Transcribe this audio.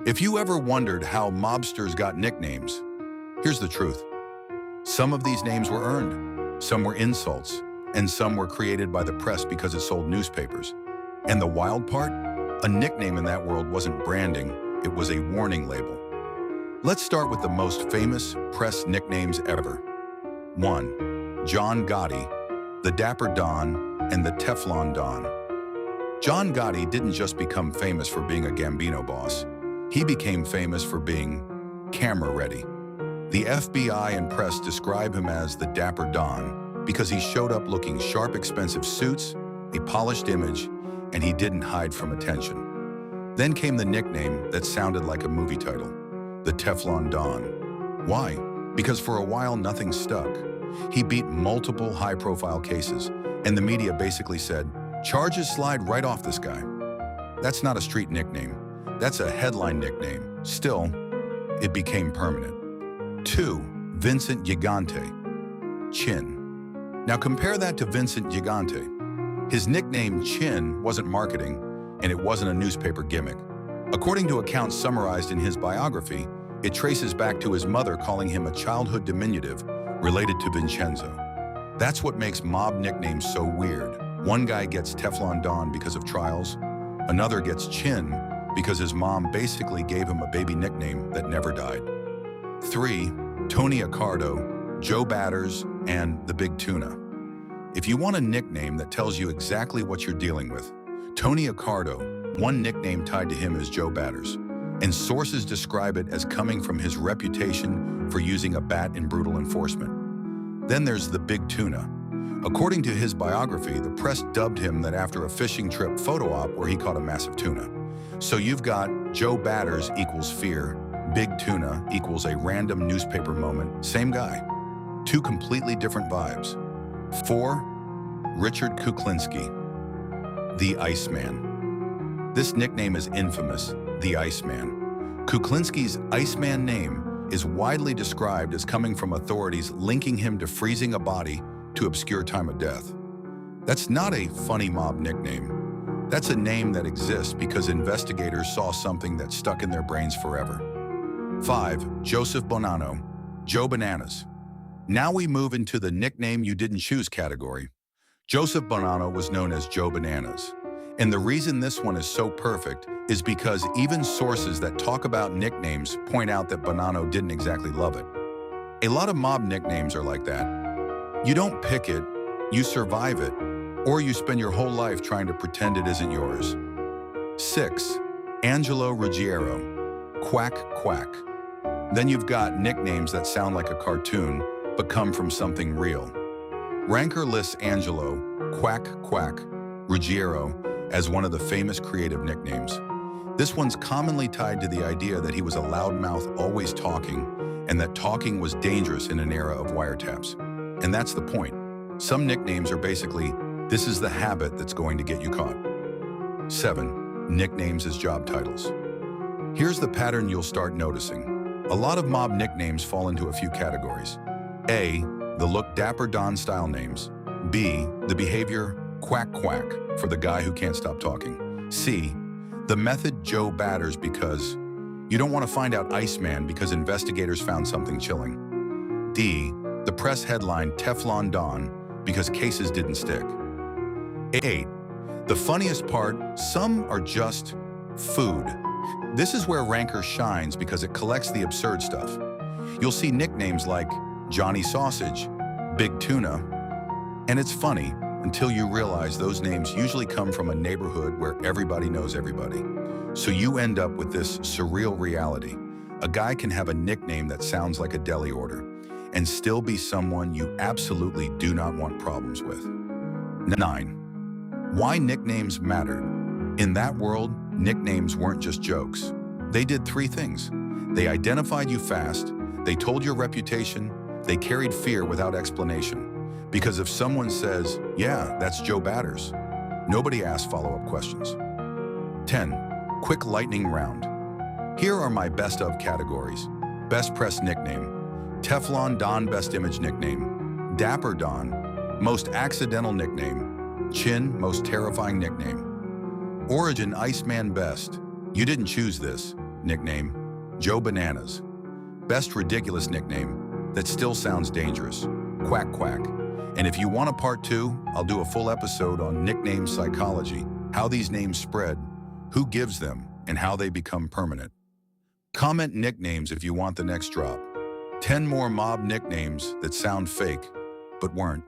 If you ever wondered how mobsters got nicknames, here's the truth. Some of these names were earned, some were insults, and some were created by the press because it sold newspapers. And the wild part? A nickname in that world wasn't branding, it was a warning label. Let's start with the most famous press nicknames ever. 1. John Gotti, the Dapper Don, and the Teflon Don. John Gotti didn't just become famous for being a Gambino boss. He became famous for being camera ready. The FBI and press describe him as the Dapper Don because he showed up looking sharp, expensive suits, a polished image, and he didn't hide from attention. Then came the nickname that sounded like a movie title, the Teflon Don. Why? Because for a while nothing stuck. He beat multiple high-profile cases, and the media basically said, "Charges slide right off this guy." That's not a street nickname. That's a headline nickname. Still, it became permanent. 2. Vincent Gigante, Chin. Now compare that to Vincent Gigante. His nickname Chin wasn't marketing, and it wasn't a newspaper gimmick. According to accounts summarized in his biography, it traces back to his mother calling him a childhood diminutive related to Vincenzo. That's what makes mob nicknames so weird. One guy gets Teflon Don because of trials, another gets Chin because his mom basically gave him a baby nickname that never died. 3. Tony Accardo, Joe Batters, and the Big Tuna. If you want a nickname that tells you exactly what you're dealing with, Tony Accardo, one nickname tied to him is Joe Batters, and sources describe it as coming from his reputation for using a bat in brutal enforcement. Then there's the Big Tuna. According to his biography, the press dubbed him that after a fishing trip photo op where he caught a massive tuna. So you've got Joe Batters equals fear, Big Tuna equals a random newspaper moment, same guy. Two completely different vibes. 4. Richard Kuklinski, the Iceman. This nickname is infamous, the Iceman. Kuklinski's Iceman name is widely described as coming from authorities linking him to freezing a body to obscure time of death. That's not a funny mob nickname. That's a name that exists because investigators saw something that stuck in their brains forever. 5. Joseph Bonanno, Joe Bananas. Now we move into the nickname you didn't choose category. Joseph Bonanno was known as Joe Bananas. And the reason this one is so perfect is because even sources that talk about nicknames point out that Bonanno didn't exactly love it. A lot of mob nicknames are like that. You don't pick it, you survive it, or you spend your whole life trying to pretend it isn't yours. 6. Angelo Ruggiero, Quack Quack. Then you've got nicknames that sound like a cartoon, but come from something real. Ranker lists Angelo, Quack Quack, Ruggiero as one of the famous creative nicknames. This one's commonly tied to the idea that he was a loudmouth always talking, and that talking was dangerous in an era of wiretaps. And that's the point. Some nicknames are basically, this is the habit that's going to get you caught. 7. Nicknames as job titles. Here's the pattern you'll start noticing. A lot of mob nicknames fall into a few categories. A. The look Dapper Don style names. B. The behavior Quack Quack for the guy who can't stop talking. C. The method Joe Batters because you don't want to find out Iceman because investigators found something chilling. D. The press headline Teflon Don because cases didn't stick. 8. The funniest part, some are just food. This is where Ranker shines because it collects the absurd stuff. You'll see nicknames like Johnny Sausage, Big Tuna, and it's funny until you realize those names usually come from a neighborhood where everybody knows everybody. So you end up with this surreal reality. A guy can have a nickname that sounds like a deli order and still be someone you absolutely do not want problems with. 9. Why nicknames mattered. In that world, nicknames weren't just jokes. They did 3 things. They identified you fast, they told your reputation, they carried fear without explanation. Because if someone says, yeah, that's Joe Batters, nobody asks follow-up questions. 10. Quick lightning round. Here are my best of categories. Best press nickname. Teflon Don best image nickname. Dapper Don, most accidental nickname. Chin, most terrifying nickname. Origin Iceman best. You didn't choose this. nickname, Joe Bananas. Best ridiculous nickname that still sounds dangerous, Quack Quack. And if you want a part 2, I'll do a full episode on nickname psychology, how these names spread, who gives them, and how they become permanent. Comment nicknames if you want the next drop. 10 more mob nicknames that sound fake, but weren't.